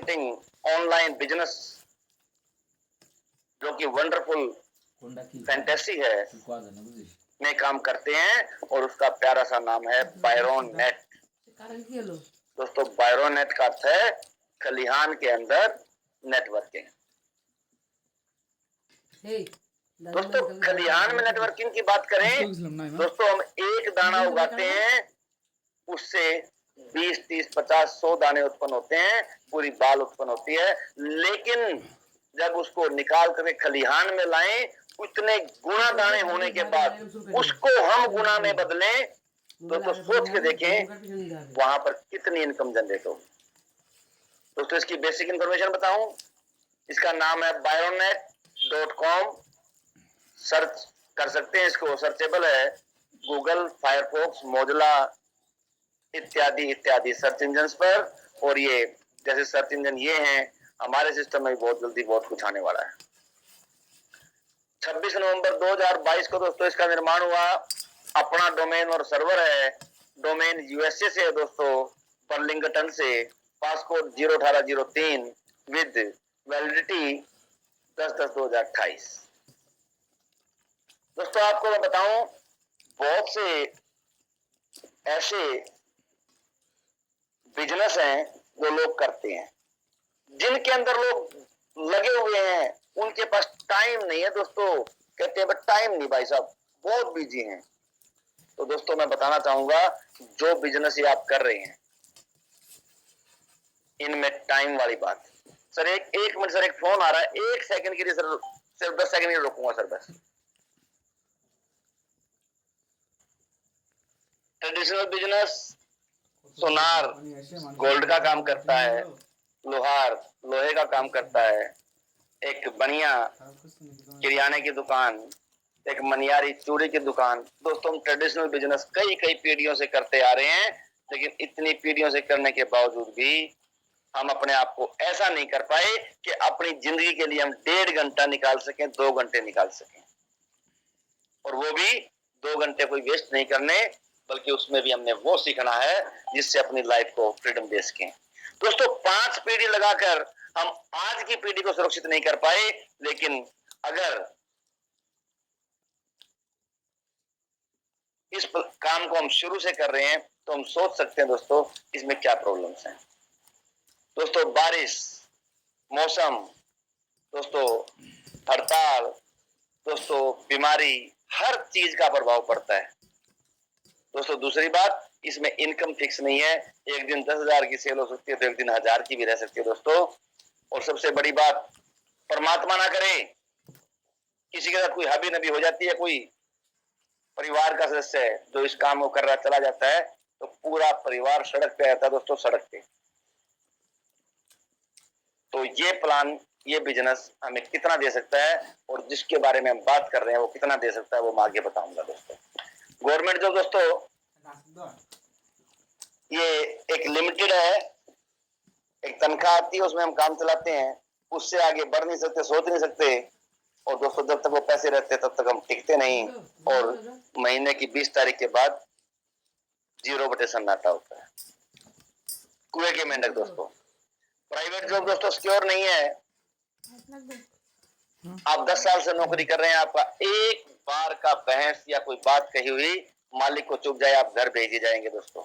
Marketing, online business, जो कि wonderful fantasy है, में काम करते हैं और उसका प्यारा सा नाम है बायरोन नेट। दोस्तों बायरोन नेट का अर्थ है खलिहान के अंदर नेटवर्किंग। दोस्तों खलिहान में नेटवर्किंग की बात करें दोस्तों, हम एक दाना उगाते हैं उससे 20, 30, 50, 100 दाने उत्पन्न होते हैं, पूरी बाल उत्पन्न होती है। लेकिन जब उसको निकाल करके खलिहान में लाएं, उतने गुना दाने होने के बाद उसको हम गुना में बदलें, दोस्तों सोच के देखें वहां पर कितनी इनकम जनरेट होगी। दोस्तों इसकी बेसिक इंफॉर्मेशन बताऊं, इसका नाम है byronnet.com। सर्च कर सकते हैं इसको, सर्चेबल है गूगल, फायरफॉक्स, मोजिला इत्यादि इत्यादि सर्च इंजन पर। और ये जैसे सर्च इंजन ये हैं, हमारे सिस्टम में बहुत जल्दी बहुत कुछ आने वाला है। 26 नवंबर 2022 को दोस्तों इसका निर्माण हुआ। अपना डोमेन और सर्वर है, डोमेन यूएसए से है दोस्तों, बर्लिंगटन से, पासकोड 01803 विद वैलिडिटी 10/10/2028। दोस्तों आपको मैं बताऊं, बहुत से ऐसे बिजनेस हैं जो लोग करते हैं, जिनके अंदर लोग लगे हुए हैं, उनके पास टाइम नहीं है दोस्तों। कहते हैं बट टाइम नहीं भाई साहब, बहुत बिजी हैं। तो दोस्तों मैं बताना चाहूंगा, जो बिजनेस ये आप कर रहे हैं इनमें टाइम वाली बात। सर एक मिनट सर, एक फोन आ रहा है, 1 सेकंड के लिए सर, सिर्फ 10 सेकंड के लिए रोकूंगा सर बस। ट्रेडिशनल बिजनेस, सोनार गोल्ड का काम करता है, लोहार लोहे का काम करता है, एक बनिया किराने की दुकान, एक मनियारी चूड़ी की दुकान। दोस्तों हम ट्रेडिशनल बिजनेस कई कई पीढ़ियों से करते आ रहे हैं, लेकिन इतनी पीढ़ियों से करने के बावजूद भी हम अपने आप को ऐसा नहीं कर पाए कि अपनी जिंदगी के लिए हम 1.5 घंटा निकाल सकें, 2 घंटे निकाल सकें। और वो भी 2 घंटे कोई वेस्ट नहीं करने, बल्कि उसमें भी हमने वो सीखना है जिससे अपनी लाइफ को फ्रीडम दे सकें। दोस्तों 5 पीढ़ी लगाकर हम आज की पीढ़ी को सुरक्षित नहीं कर पाए, लेकिन अगर इस काम को हम शुरू से कर रहे हैं तो हम सोच सकते हैं दोस्तों इसमें क्या प्रॉब्लम्स हैं। दोस्तों बारिश, मौसम, दोस्तों हड़ताल, दोस्तों बीमारी, हर चीज का प्रभाव पड़ता है। दोस्तों दूसरी बात, इसमें इनकम फिक्स नहीं है, एक दिन 10,000 की सेल हो सकती है तो एक दिन 1,000 की भी रह सकती है दोस्तों। और सबसे बड़ी बात, परमात्मा ना करे किसी के साथ कोई हबी नबी हो जाती है, कोई परिवार का सदस्य है जो इस काम को कर रहा चला जाता है, तो पूरा परिवार सड़क पे आता है दोस्तों, सड़क पे। तो ये प्लान, ये बिजनेस हमें कितना दे सकता है और जिसके बारे में हम बात कर रहे हैं वो कितना दे सकता है, वो मैं आगे बताऊंगा दोस्तों। गवर्नमेंट जॉब दोस्तों ये एक लिमिटेड है, एक तनख्वाह आती है, उसमें हम काम चलाते हैं, उससे आगे बढ़ नहीं सकते, सोच नहीं सकते। और दोस्तों जब तक वो पैसे रहते हैं तब तक हम टिकते नहीं, और महीने की 20 तारीख के बाद 0 सन्नाटा होता है, कुएं के मेंढक दोस्तों। प्राइवेट जॉब दोस्तों सिक्योर नहीं है। आप 10 साल से नौकरी कर रहे हैं, आपका एक बार का बहस या कोई बात कही हुई मालिक को चुप जाए, आप घर भेजे जाएंगे दोस्तों।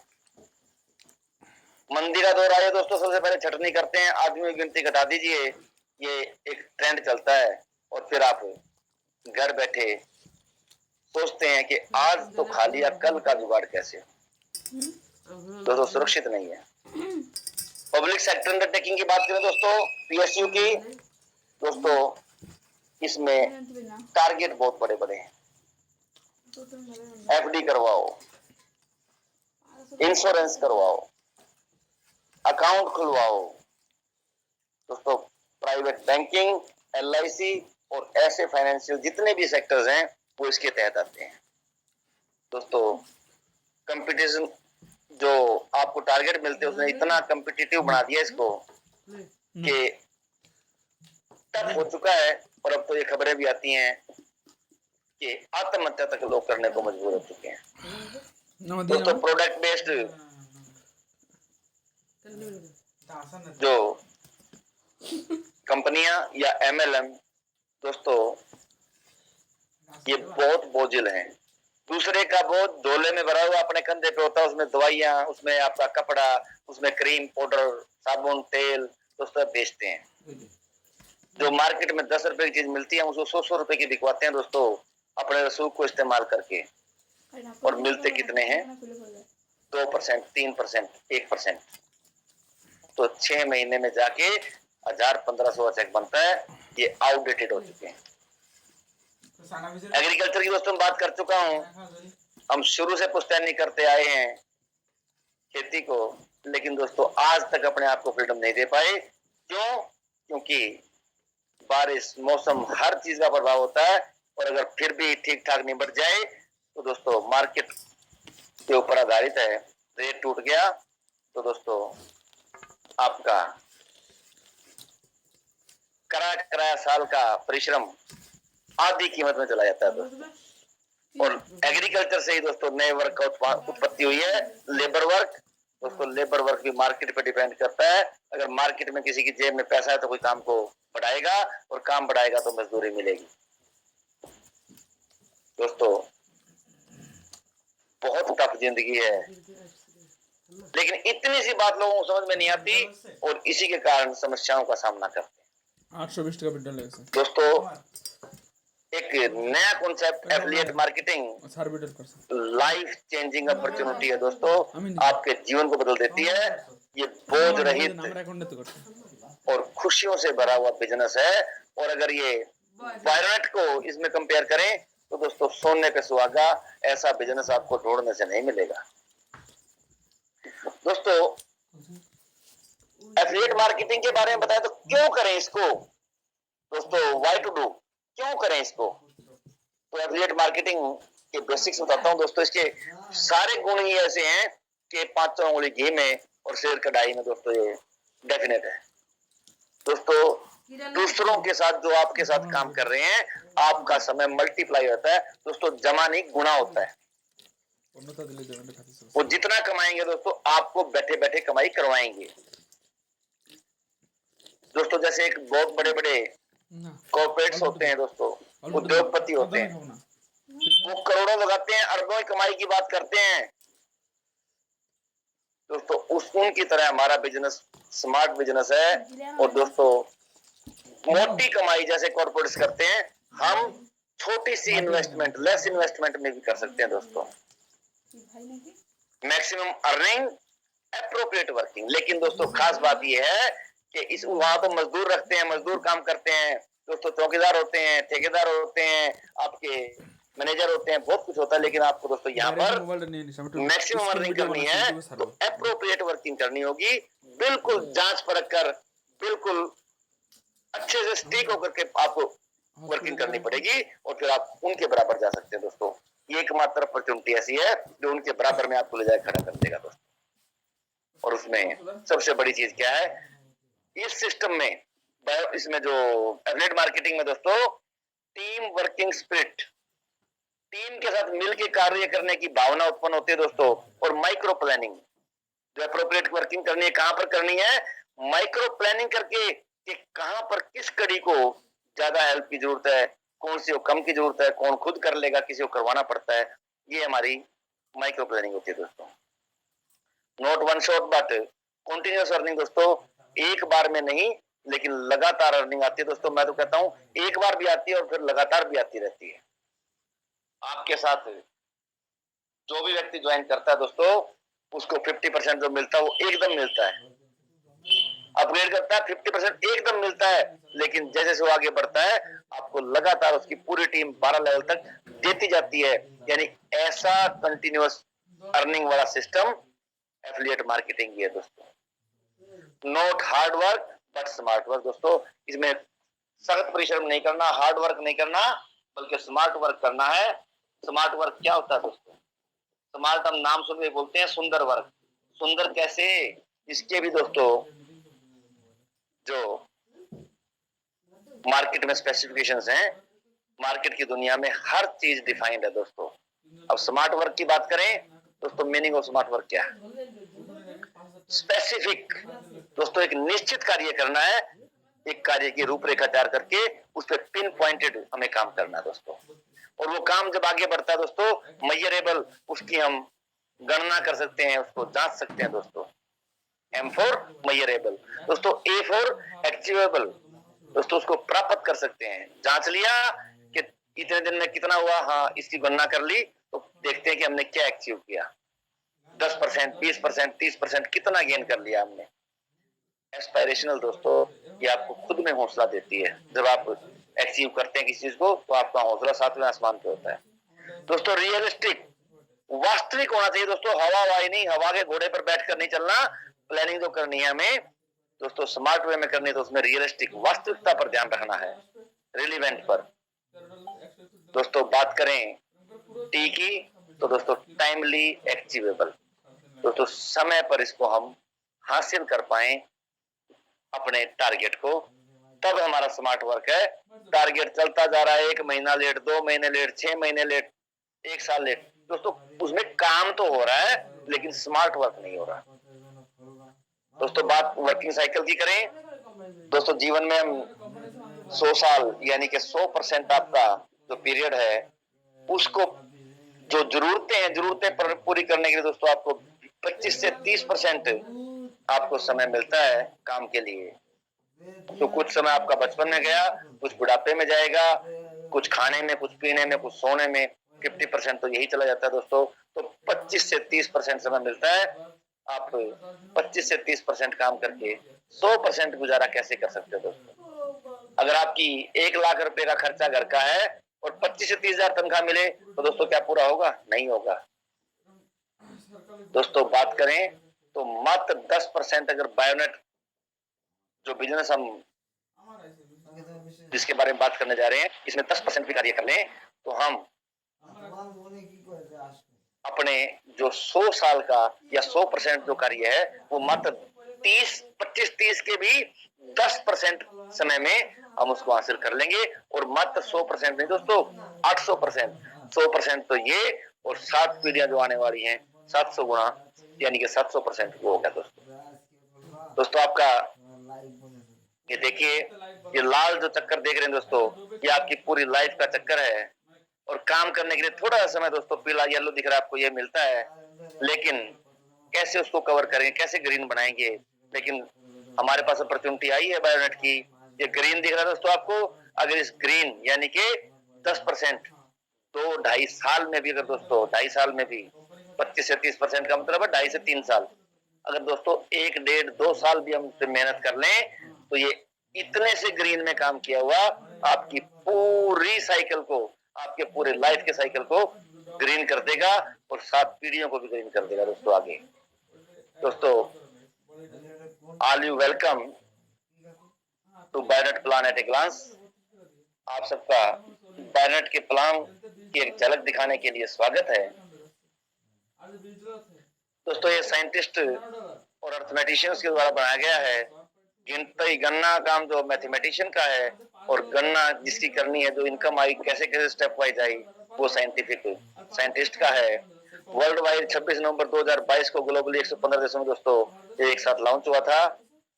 मंदी का दौर आया दोस्तों, सबसे पहले छटनी करते हैं, आदमी की गिनती घटा दीजिए, ये एक ट्रेंड चलता है। और फिर आप घर बैठे सोचते हैं कि आज तो खा लिया, कल का जुगाड़ कैसे हो। दोस्तों सुरक्षित नहीं है। पब्लिक सेक्टर अंडरटेकिंग की बात करें दोस्तों, पीएसयू की, दोस्तों इसमें टारगेट बहुत बड़े बड़े हैं। एफडी करवाओ, इंश्योरेंस करवाओ, अकाउंट खुलवाओ दोस्तों। प्राइवेट बैंकिंग, एलआईसी और ऐसे फाइनेंशियल जितने भी सेक्टर्स हैं वो इसके तहत आते हैं दोस्तों। कंपटीशन जो आपको टारगेट मिलते हैं उसने इतना कंपिटिटिव बना दिया इसको कि टफ हो चुका है। और अब तो ये खबरें भी आती हैं कि आत्महत्या तक लोग करने को मजबूर हो चुके हैं दोस्तों। प्रोडक्ट बेस्ड जो कंपनियां या MLM दोस्तों ये बहुत बोझिल हैं। दूसरे का बोझ झोले में भरा हुआ अपने कंधे पे होता है, उसमें दवाइयां, उसमें आपका कपड़ा, उसमें क्रीम पाउडर साबुन तेल दोस्तों बेचते हैं। जो मार्केट में 10 रुपए की चीज मिलती है उसको 100 रुपए की बिकवाते हैं दोस्तों अपने रसूख को इस्तेमाल करके। और मिलते कितने हैं? 2%, 3%, 1%। तो 6 महीने में जाके 1000-1500 चेक बनता है। ये आउटडेटेड हो चुके हैं। एग्रीकल्चर की दोस्तों बात कर चुका हूं। हम शुरू से पुश्तैनी करते आए हैं खेती को, लेकिन दोस्तों आज तक अपने आप को फ्रीडम नहीं दे पाए। क्यों? क्योंकि बारिश मौसम हर चीज का प्रभाव होता है, और अगर फिर भी ठीक ठाक निबट जाए तो दोस्तों मार्केट के ऊपर आधारित है। रेट टूट गया तो दोस्तों आपका कराया साल का परिश्रम आधी कीमत में चला जाता है दोस्तों। और एग्रीकल्चर से ही दोस्तों नए वर्क का उत्पत्ति हुई है, लेबर वर्क। दोस्तों लेबर वर्क भी मार्केट पे डिपेंड करता है। अगर मार्केट में किसी की जेब में पैसा है तो कोई काम को बढ़ाएगा, और काम बढ़ाएगा तो मजदूरी मिलेगी। दोस्तों बहुत टफ जिंदगी है, लेकिन इतनी सी बात लोगों को समझ में नहीं आती, और इसी के कारण समस्याओं का सामना करते हैं। 820 का बिल्डर लेगा दोस्तों एक नया concept affiliate marketing life changing opportunity है दोस्तों। आपके जीवन को बदल देती है। ये बोझ रहित और खुशियों से भरा हुआ बिजनेस है। और अगर ये पायलट को इसमें कंपेयर करें तो दोस्तों सोने पे सुहागा ऐसा बिजनेस आपको ढूंढने से नहीं मिलेगा। दोस्तों एफिलिएट मार्केटिंग के बारे में बताएं तो क्यों करें इसको दोस्तों, व्हाई टू डू, क्यों करें इसको? तो एफिलिएट मार्केटिंग के बेसिक्स बताता हूं दोस्तों। इसके सारे गुण ही ऐसे हैं कि 5 उंगली घी में और शेर कढ़ाई में दोस्तों ये डेफिनेट है। दोस्तों दूसरों के साथ जो आपके साथ काम कर रहे हैं आपका समय मल्टीप्लाई होता है दोस्तों, जमा नहीं गुणा होता है। वो जितना कमाएंगे दोस्तों आपको बैठे बैठे कमाई करवाएंगे। दोस्तों जैसे एक बहुत बड़े बड़े कॉर्पोरेट्स होते हैं दोस्तों, उद्योगपति होते हैं, वो करोड़ों लगाते हैं, अरबों की कमाई की बात करते हैं दोस्तों। उनकी तरह हमारा बिजनेस स्मार्ट बिजनेस है। और दोस्तों मोटी कमाई जैसे कॉर्पोरेट्स करते हैं, हम छोटी सी इन्वेस्टमेंट लेस इन्वेस्टमेंट में भी कर सकते हैं दोस्तों। Maximum earning appropriate working. लेकिन दोस्तों खास बात यह है कि इस वहां तो मजदूर रखते हैं, मजदूर काम करते हैं दोस्तों, चौकीदार होते हैं, ठेकेदार होते हैं, आपके मैनेजर होते हैं, बहुत कुछ होता है। लेकिन आपको दोस्तों यहाँ पर मैक्सिमम अर्निंग करनी है तो एप्रोप्रिएट वर्किंग करनी होगी, बिल्कुल जांच परख कर, बिल्कुल अच्छे से स्टिक होकर के आपको वर्किंग करनी पड़ेगी, और फिर आप उनके बराबर जा सकते हैं दोस्तों। ये एकमात्र अपॉर्चुनिटी ऐसी है जो उनके बराबर में आपको ले जाकर खड़ा कर देगा दोस्तों। और उसमें सबसे बड़ी चीज क्या है इस सिस्टम में, इसमें जो एफिलिएट मार्केटिंग में दोस्तों टीम वर्किंग स्पिरिट, टीम के साथ मिलकर कार्य करने की भावना उत्पन्न होती है दोस्तों। और माइक्रो प्लानिंग, जो एप्रोप्रिएट वर्किंग करनी है कहां पर करनी है, माइक्रो प्लानिंग करके कि कहां पर किस कड़ी को ज्यादा हेल्प की जरूरत है, कौन सी को कम की जरूरत है, कौन खुद कर लेगा, किसी को करवाना पड़ता है। ये हमारी माइक्रो प्लानिंग होती है दोस्तों। Not one shot but continuous earning दोस्तों, एक बार में नहीं लेकिन लगातार अर्निंग आती है दोस्तों। मैं तो कहता हूं एक बार भी आती है और फिर लगातार भी आती रहती है। आपके साथ जो भी व्यक्ति ज्वाइन करता है दोस्तों उसको 50% जो मिलता है वो एकदम मिलता है। अपग्रेड करता है 50% एकदम मिलता है, लेकिन जैसे जैसे वो आगे बढ़ता है आपको लगातार उसकी पूरी टीम 12 लेवल तक देती जाती है। यानी ऐसा कंटिन्यूअस अर्निंग वाला सिस्टम एफिलिएट मार्केटिंग है दोस्तों। Not hard work but smart work दोस्तों। इसमें सख्त परिश्रम नहीं करना, हार्ड वर्क नहीं करना, बल्कि स्मार्ट वर्क करना है। स्मार्ट वर्क क्या होता है दोस्तों? स्मार्ट हम नाम सुन के बोलते हैं सुंदर वर्क। सुंदर कैसे? इसके भी दोस्तों जो मार्केट में स्पेसिफिकेशंस हैं, मार्केट की दुनिया में हर चीज डिफाइंड है दोस्तों। अब स्मार्ट वर्क की बात करें दोस्तों, मीनिंग ऑफ स्मार्ट वर्क क्या है? स्पेसिफिक दोस्तों, एक निश्चित कार्य करना है एक कार्य की रूपरेखा तैयार करके उस पर पिन पॉइंटेड हमें काम करना है दोस्तों। और वो काम जब आगे बढ़ता है दोस्तों, मेजरेबल, उसकी हम गणना कर सकते हैं, उसको जांच सकते हैं दोस्तों। M फॉर मेजरेबल दोस्तों, A फॉर अचीवेबल दोस्तों, उसको प्राप्त कर सकते हैं। जांच लिया कि इतने दिन में कितना हुआ, हाँ इसकी गणना कर ली, तो देखते हैं कि हमने क्या अचीव किया, 10%, 20%, 30% कितना गेन कर लिया हमने। एस्पायरेशनल दोस्तों, ये आपको खुद में हौसला देती है। जब आप अचीव करते हैं किसी चीज को, तो आपका हौसला सातवें आसमान पे होता है दोस्तों। रियलिस्टिक, वास्तविक होना चाहिए दोस्तों, हवावाई नहीं, हवा के घोड़े पर बैठकर नहीं चलना। प्लानिंग जो करनी है हमें दोस्तों, स्मार्ट वे में करनी है, तो उसमें रियलिस्टिक, वास्तविकता पर ध्यान रखना है, रिलीवेंट पर। दोस्तों बात करें टी की, तो दोस्तों टाइमली अचीवेबल दोस्तों, समय पर इसको हम हासिल कर पाए अपने टारगेट को, तब हमारा स्मार्ट वर्क है। टारगेट चलता जा रहा है, 1 महीना लेट, 2 महीने लेट, 6 महीने लेट, 1 साल लेट दोस्तों, उसमें काम तो हो रहा है लेकिन स्मार्ट वर्क नहीं हो रहा दोस्तों। बात वर्किंग साइकिल की करें दोस्तों, जीवन में हम 100 साल यानी कि 100% आपका जो पीरियड है, उसको जो जरूरतें पूरी करने के लिए दोस्तों, आपको 25 से 30% आपको समय मिलता है काम के लिए। तो कुछ समय आपका बचपन में गया, कुछ बुढ़ापे में जाएगा, कुछ खाने में, कुछ पीने में, कुछ सोने में, 50% तो यही चला जाता है दोस्तों। तो 25 से 30% समय मिलता है। आप 25 से 30% काम करके 100% गुजारा कैसे कर सकते हो दोस्तों? अगर आपकी 1 लाख रुपए का खर्चा घर का है और 25 से 30,000 तनख्वाह मिले, तो दोस्तों क्या पूरा होगा? नहीं होगा दोस्तों। बात करें तो मात्र 10% अगर बायोनेट जो बिजनेस हम जिसके बारे में बात करने जा रहे हैं, इसमें 10% भी कार्य कर लें, तो हम अपने जो 100 साल का या 100% जो कार्य है, वो मात्र 25-30 के भी 10% समय में हम उसको हासिल कर लेंगे। और मात्र 100% नहीं दोस्तों, 800%, 100% तो ये, और 7 पीढ़ियां जो आने वाली हैं, 700 गुना यानी कि 700% वो हो गया दोस्तों। दोस्तों आपका ये देखिए, ये लाल जो चक्कर देख रहे हैं दोस्तों, ये आपकी पूरी लाइफ का चक्कर है। और काम करने के लिए थोड़ा सा समय दोस्तों, पीला येलो दिख रहा है आपको, ये मिलता है, लेकिन कैसे उसको कवर करेंगे, कैसे ग्रीन बनाएंगे। लेकिन हमारे पास अपॉर्चुनिटी आई है बायोनेट की, ये ग्रीन दिख रहा है दोस्तों आपको। अगर इस ग्रीन यानी कि 10% तो 2.5 साल में भी, अगर दोस्तों 2.5 साल में भी 25 से 30% का मतलब है 2.5 से 3 साल, अगर दोस्तों 1, 1.5, 2 साल भी हम मेहनत कर लें, तो ये इतने से ग्रीन में काम किया हुआ आपकी पूरी साइकिल को, आपके पूरे लाइफ के साइकिल को ग्रीन कर देगा, और 7 पीढ़ियों को भी ग्रीन कर देगा दोस्तों आगे। दोस्तों all you welcome to bayonet plan at a glance. आप सबका बायोनेट के प्लान की एक झलक दिखाने के लिए स्वागत है दोस्तों। ये साइंटिस्ट और अर्थमेटिशियंस के द्वारा बनाया गया है। गिनती गणना काम जो मैथमेटिशियन का है, और गणना जिसकी करनी है, जो इनकम आई कैसे कैसे स्टेप वाइज आई, वो साइंटिस्ट का है। वर्ल्ड वाइड 26 नवंबर 2022 को ग्लोबली 115 देशों में दोस्तों ये एक साथ लॉन्च हुआ था।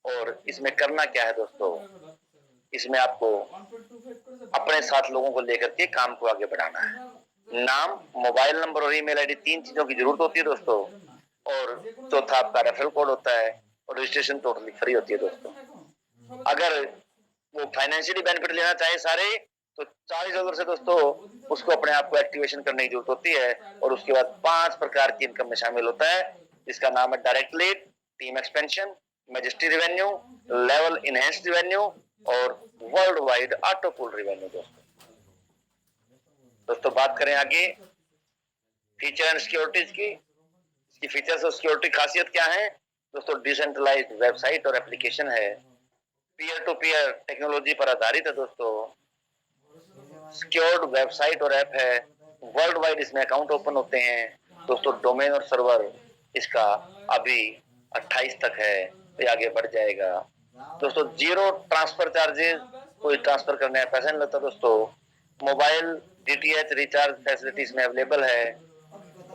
और इसमें करना क्या है दोस्तों, इसमें आपको अपने साथ लोगों को लेकर के काम को आगे बढ़ाना है। नाम, मोबाइल नंबर और ईमेल आईडी, 3 चीजों की जरूरत होती है दोस्तों। और चौथा आपका रेफरल कोड होता है, और रजिस्ट्रेशन टोटली फ्री होती है दोस्तों। अगर वो फाइनेंशियली बेनिफिट लेना चाहे सारे, तो $40 से दोस्तों उसको अपने आप को एक्टिवेशन करने की जरूरत होती है। और उसके बाद 5 प्रकार की इनकम में शामिल होता है, जिसका नाम है direct lead, team expansion, majesty revenue, level enhanced revenue, और वर्ल्ड वाइड ऑटो पुल रेवेन्यू दोस्तों। बात करें आगे फीचर एंड सिक्योरिटीज की, इसकी फीचर्स और सिक्योरिटी खासियत क्या है दोस्तों? डिसेंट्रलाइज्ड वेबसाइट और एप्लीकेशन है, पीयर टू पीयर टेक्नोलॉजी पर आधारित है दोस्तों, सिक्योर्ड वेबसाइट और ऐप है, वर्ल्ड वाइड इसमें अकाउंट ओपन होते हैं दोस्तों। डोमेन और सर्वर इसका अभी 28 तक है, तो आगे बढ़ जाएगा दोस्तों। 0 ट्रांसफर चार्जेस, कोई ट्रांसफर करने में पैसा नहीं लगता दोस्तों। मोबाइल डीटीएच रिचार्ज फैसिलिटीज में अवेलेबल है,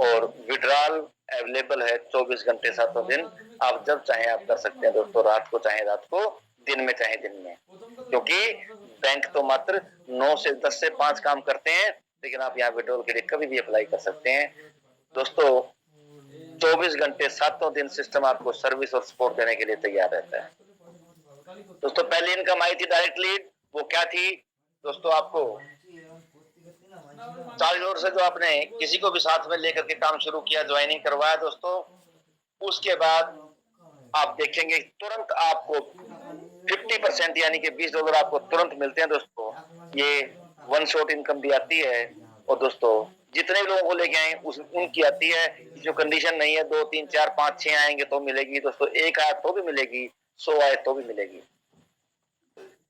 और विड्रॉल अवेलेबल है 24 घंटे 7 दिन। आप जब चाहें आप कर सकते हैं दोस्तों, रात को चाहें रात को, दिन में चाहे दिन में, क्योंकि बैंक तो मात्र 9 से 10 से 5 काम करते हैं, लेकिन आप यहाँ विड्रॉल के लिए कभी भी अप्लाई कर सकते हैं। दोस्तों 24 घंटे 7 दिन सिस्टम आपको सर्विस और सपोर्ट देने के लिए तैयार रहता है। दोस्तों पहली इनकम आई थी डायरेक्ट लीड, वो क्या थी दोस्तों? आपको $40 से जो आपने किसी को भी साथ में लेकर के काम शुरू किया, ज्वाइनिंग करवाया दोस्तों, उसके बाद आप देखेंगे तुरंत आपको 50% यानी कि $20 आपको तुरंत मिलते हैं दोस्तों। ये वन शॉट इनकम भी आती है। और दोस्तों जितने लोगों को लेके आए उनकी आती है, जो कंडीशन नहीं है 2 3 4 5 6 आएंगे तो मिलेगी दोस्तों, 1 आए तो भी मिलेगी, 100 आए तो भी मिलेगी।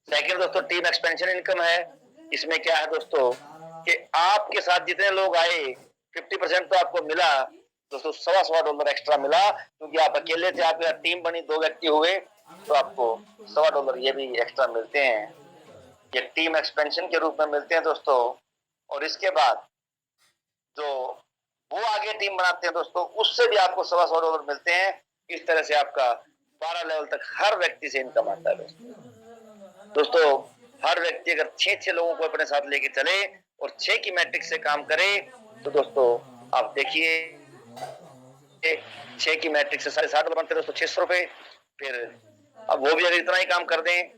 सेकंड दोस्तों टीम एक्सपेंशन इनकम है। इसमें क्या है दोस्तों कि आपके साथ जितने लोग आए 50% तो आपको मिला दोस्तों, $125 एक्स्ट्रा मिला, क्योंकि आप अकेले थे, आपके टीम बनी, 2 व्यक्ति हुए तो आपको $125 ये भी एक्स्ट्रा मिलते हैं। ये टीम एक्सपेंशन के रूप में मिलते हैं दोस्तों। और इसके बाद जो वो आगे टीम बनाते हैं दोस्तों, उससे भी आपको $125 मिलते हैं। इस तरह से आपका 12 लेवल तक हर व्यक्ति से इनकम आता है दोस्तों। हर व्यक्ति अगर 6 लोगों को अपने साथ लेके चले और 6 की मैट्रिक से काम करे तो दोस्तों आप देखिए 6 की मैट्रिक से $60 बनते हैं दोस्तों, $600। फिर अब वो भी अगर इतना ही काम कर दें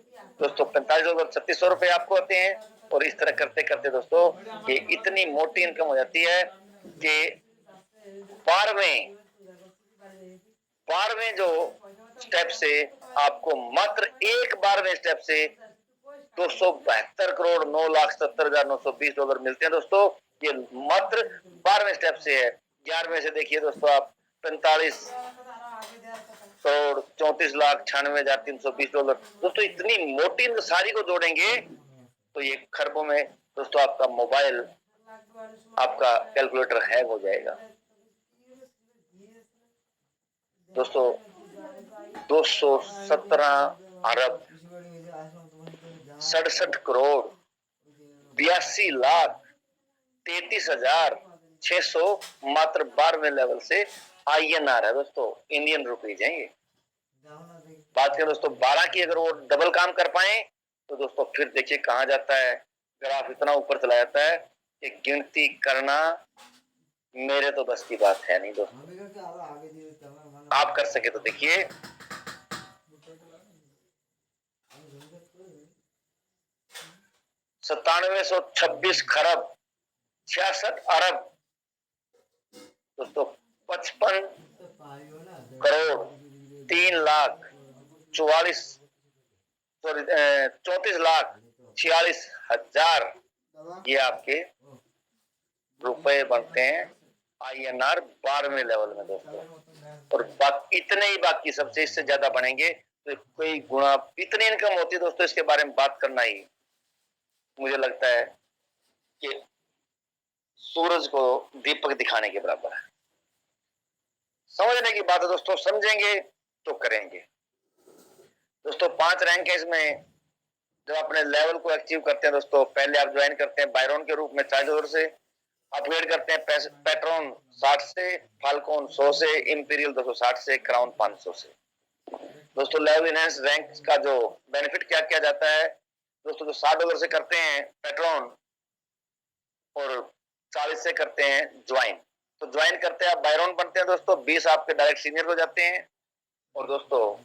दोस्तों, $45 $3600 आपको आते हैं। और इस तरह करते करते दोस्तों ये इतनी मोटी इनकम हो जाती है कि 12वें जो स्टेप से आपको मात्र एक 12वें स्टेप से 272 करोड़ 9,77,920 मिलते हैं दोस्तों। ये मात्र 12वें स्टेप से है। 11वें से देखिए दोस्तों आप 45 करोड़ 34,96,320 दोस्तों। इतनी मोटी सारी को जोड़ेंगे तो ये खरबों में दोस्तों आपका मोबाइल, आपका कैलकुलेटर हैंग हो जाएगा दोस्तों। 217 अरब 67 करोड़ 82,33,600 मात्र 12वें लेवल से INR है दोस्तों, इंडियन रुपीज है ये। बात करें दोस्तों 12 की, अगर वो डबल काम कर पाए तो दोस्तों फिर देखिए कहां जाता है, ग्राफ इतना ऊपर चला जाता है कि गिनती करना मेरे तो बस की बात है नहीं दोस्तों। आप कर सके तो देखिए 9726 खरब 66 अरब दोस्तों, 55 करोड़ 34,46,000 ये आपके रुपए बनते हैं INR 12वें लेवल में दोस्तों। और इतने ही बाकी सबसे इससे ज्यादा बनेंगे तो कोई गुना इतनी इनकम होती है दोस्तों, इसके बारे में बात करना ही मुझे लगता है कि सूरज को दीपक दिखाने के बराबर है। समझने की बात है दोस्तों, समझेंगे तो करेंगे दोस्तों। 5 रैंक है इसमें। जब अपने लेवल को अचीव करते हैं दोस्तों, पहले आप ज्वाइन करते हैं बायरन के रूप में $40 से, अपग्रेड करते हैं पेट्रोन 60 से, फाल्कन 100 से, इंपीरियल 260 से, क्राउन 500 से दोस्तों। लेवल इनहेंस रैंक का जो बेनिफिट क्या किया जाता है दोस्तों, जो $60 से करते हैं पेट्रोन और 40 से करते हैं ज्वाइन, तो ज्वाइन करते हैं आप बायरन बनते हैं दोस्तों, 20 आपके डायरेक्ट सीनियर हो जाते हैं। और दोस्तों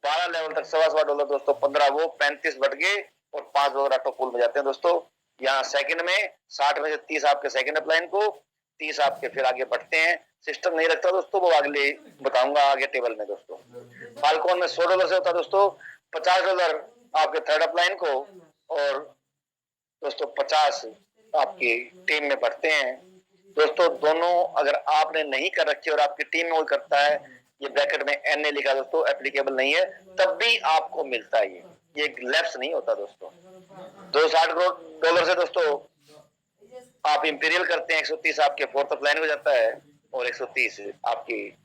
12 लेवल तक $125 दोस्तों, 15 वो 35 बढ़ गए और $5 ऑटो पूल में जाते हैं दोस्तों। यहाँ सेकंड में 60 में से 30 आपके सेकंड अपलाइन को, 30 आपके फिर आगे बढ़ते हैं। सिस्टम नहीं रखता दोस्तों, वो अगले बताऊंगा आगे टेबल में दोस्तों। फाल्कन में $100 से होता है दोस्तों, $50 आपके थर्ड अपलाइन को और दोस्तों 50 आपकी टीम में बढ़ते हैं दोस्तों। दोनों अगर आपने नहीं कर रखी और आपकी टीम में वो करता है, ये ब्रैकेट में NA लिखा दोस्तों, एप्लीकेबल नहीं है, तब भी आपको मिलता है। ये लैप्स नहीं होता दोस्तों। $260 से दोस्तों आप इंपीरियल करते हैं, 130 आपके फोर्थ अपलाइन हो जाता है और 130 आपकी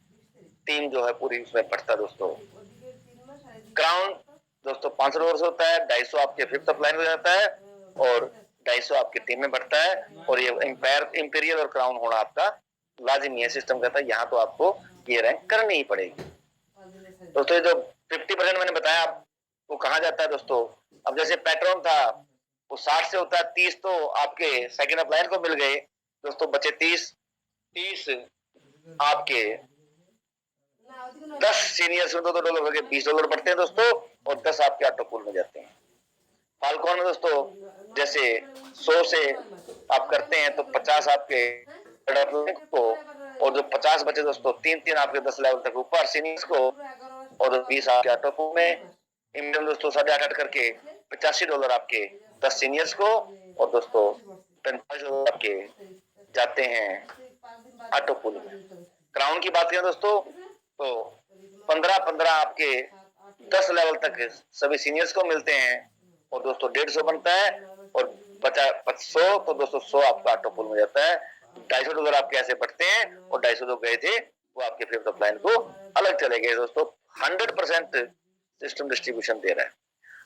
टीम जो है पूरी उसमें बढ़ता है दोस्तों। क्राउन दोस्तों $500 से होता है, 250 आपके फिफ्थ अपलाइन हो जाता है और 250 आपकी टीम में बढ़ता है। और ये इंपीरियल और क्राउन होना आपका लाजिमी है, सिस्टम कहता है यहाँ तो आपको ये रैंक करनी ही पड़ेगी दोस्तों। जो 50% मैंने बताया वो कहाँ जाता है दोस्तों? अब जैसे पेट्रोल था वो 60 से होता है 30, तो आपके सेकंड ऑफ लाइन को मिल गए दोस्तों, बचे 30 आपके 10 सीनियर्स में $2 हो गए, $20 बढ़ते हैं दोस्तों, और 10 आपके ऑटो पूल में जाते हैं। फाल्कॉन में दोस्तों जैसे 100 से आप करते हैं तो 50 आपके को, और जो 50 बचे दोस्तों 3 आपके 10 लेवल तक ऊपर सीनियर्स को, और 20 आपके ऑटो पूल में। इंडियन दोस्तों 8.5 करके $85 आपके 10 सीनियर्स को, और दोस्तों $45 आपके जाते हैं ऑटो पूल में। क्राउन की बात करें दोस्तों तो 15 आपके 10 लेवल तक सभी सीनियर्स को मिलते हैं, और दोस्तों 150 बनता है, और बचा 100, तो दोस्तों 100 आपका ऑटो पूल में जाता है। $250 आपके ऐसे बढ़ते हैं, और 250 जो गए थे वो आपके फिफ्थ ऑफ लाइन को अलग चले गए दोस्तों। 100% सिस्टम डिस्ट्रीब्यूशन दे रहा है।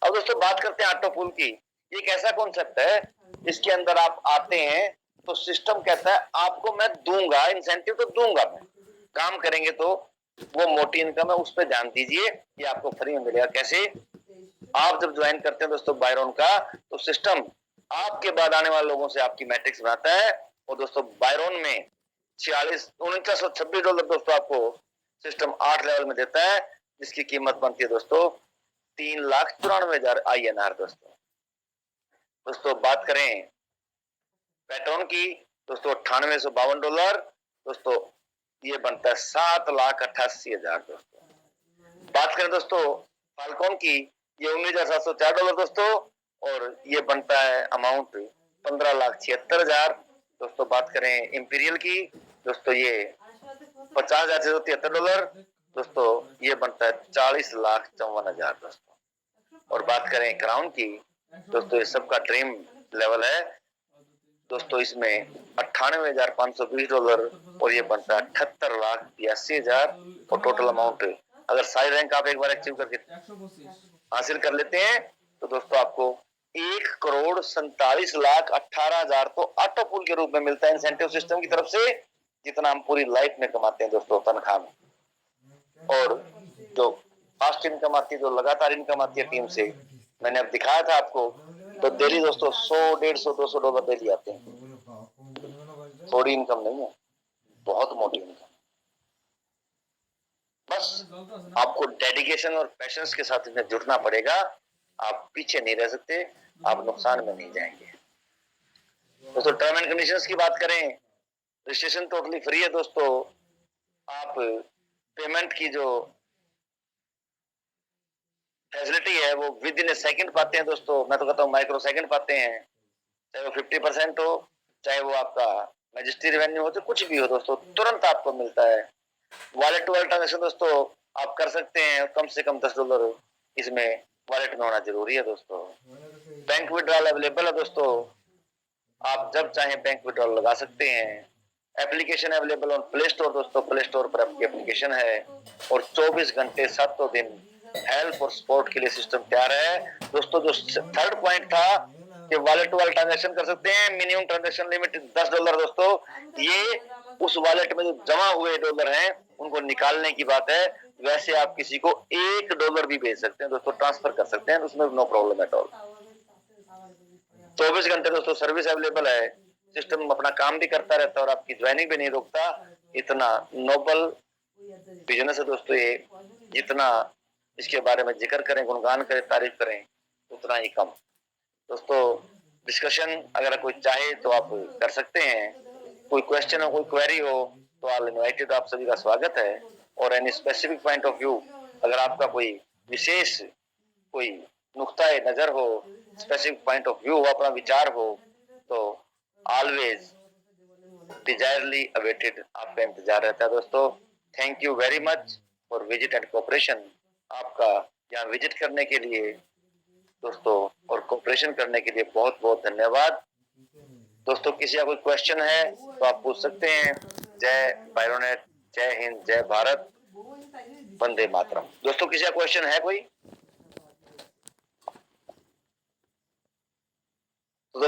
अब दोस्तों बात करते हैं ऑटो पूल की। ये एक ऐसा कॉन्सेप्ट है इसके अंदर आप आते हैं तो सिस्टम कहता है आपको मैं दूंगा, इंसेंटिव तो दूंगा, मैं काम करेंगे तो वो मोटी इनकम है, उस पर ध्यान दीजिए, ये आपको फ्री में मिलेगा। कैसे? आप जब ज्वाइन करते हैं दोस्तों बायरॉन का, तो सिस्टम आपके बाद आने वाले लोगों से आपकी मैट्रिक्स बनाता है, और दोस्तों बायरॉन में $4926 दोस्तों आपको सिस्टम 8 लेवल में देता है, जिसकी कीमत बनती है दोस्तों 3,94,000 INR दोस्तों बात करें पैट्रॉन की दोस्तों $9852 दोस्तों, ये बनता है 7,88,000 दोस्तों। बात करें दोस्तों फाल्कॉन की, ये $19,704 दोस्तों, और ये बनता है अमाउंट 15,76,000 दोस्तों। बात करें इंपीरियल की दोस्तों, ये $50,673 दोस्तों, ये बनता है 40,54,000 दोस्तों। और बात करें क्राउन की दोस्तों, ये सबका ड्रीम लेवल है दोस्तों, इसमें $98,520, और ये बनता है 78,82,000, और टोटल अमाउंट अगर सारी रैंक आप एक बार अचीव करके हासिल कर लेते हैं तो दोस्तों आपको 1,47,18,000 तो ऑटो पूल के रूप में मिलता है इंसेंटिव सिस्टम की तरफ से, जितना हम पूरी लाइफ में कमाते हैं दोस्तों तनख्वाह में। और जो फास्ट इनकम आती है, जो लगातार इनकम आती है टीम से, मैंने अब दिखाया था आपको, तो डेली दोस्तों $100, $150, $200 डेली आते हैं। थोड़ी इनकम नहीं है, बहुत मोटी इनकम। बस आपको डेडिकेशन और पैशंस के साथ इसमें जुटना पड़ेगा, आप पीछे नहीं रह सकते, आप नुकसान में नहीं जाएंगे दोस्तों। टर्म एंड कंडीशंस की बात करें, रजिस्ट्रेशन टोटली फ्री है दोस्तों। आप पेमेंट की जो फैसिलिटी है वो विद इन ए सेकंड पाते हैं दोस्तों, मैं तो कहता हूँ माइक्रो सेकंड पाते हैं, चाहे वो 50% हो, चाहे वो आपका मैजिस्ट्री रेवेन्यू हो, तो कुछ भी हो दोस्तों, तुरंत आपको मिलता है। वॉलेट टू वॉलेट ट्रांजेक्शन दोस्तों आप कर सकते हैं, कम से कम $10 इसमें वॉलेट में होना जरूरी है दोस्तों। बैंक विड्रॉल अवेलेबल है दोस्तों, आप जब चाहें बैंक विड्रॉल लगा सकते हैं। Application available on play store दोस्तों, प्ले स्टोर पर आपकी एप्लीकेशन है, और 24 घंटे 7 दिन हेल्प और सपोर्ट के लिए सिस्टम तैयार है दोस्तों। जो थर्ड पॉइंट था कि वॉलेट टू वॉलेट ट्रांजेक्शन कर सकते हैं, मिनिमम ट्रांजेक्शन लिमिट $10 दोस्तों, ये उस वॉलेट में जो जमा हुए डॉलर हैं उनको निकालने की बात है। वैसे आप किसी को $1 भी भेज सकते हैं दोस्तों, ट्रांसफर कर सकते हैं, उसमें नो प्रॉब्लम एट ऑल। 24 घंटे दोस्तों सर्विस अवेलेबल है, सिस्टम अपना काम भी करता रहता है और आपकी ज्वाइनिंग भी नहीं रोकता। इतना नोबल बिजनेस है दोस्तों ये, जितना इसके बारे में जिक्र करें, गुणगान करें, तारीफ करें, उतना ही कम दोस्तों। डिस्कशन अगर कोई चाहे तो आप कर सकते हैं, कोई क्वेश्चन हो, कोई क्वेरी हो तो ऑल इनवाइटेड, आप सभी का स्वागत है। और any specific point of view, अगर आपका कोई विशेष कोई नुक्ता नजर हो, स्पेसिफिक पॉइंट ऑफ व्यू हो, अपना विचार हो, तो ऑलवेज डिजायरली अवेटेड, आपका इंतजार रहता है दोस्तों। Thank you very much for visit and cooperation. आपका यहाँ विजिट करने के लिए दोस्तों और कोऑपरेशन करने के लिए बहुत बहुत धन्यवाद दोस्तों। किसी का कोई क्वेश्चन है तो आप पूछ सकते हैं। जय बायरोनेट, जय हिंद, जय भारत, वंदे मातरम। दोस्तों किसी का क्वेश्चन है कोई?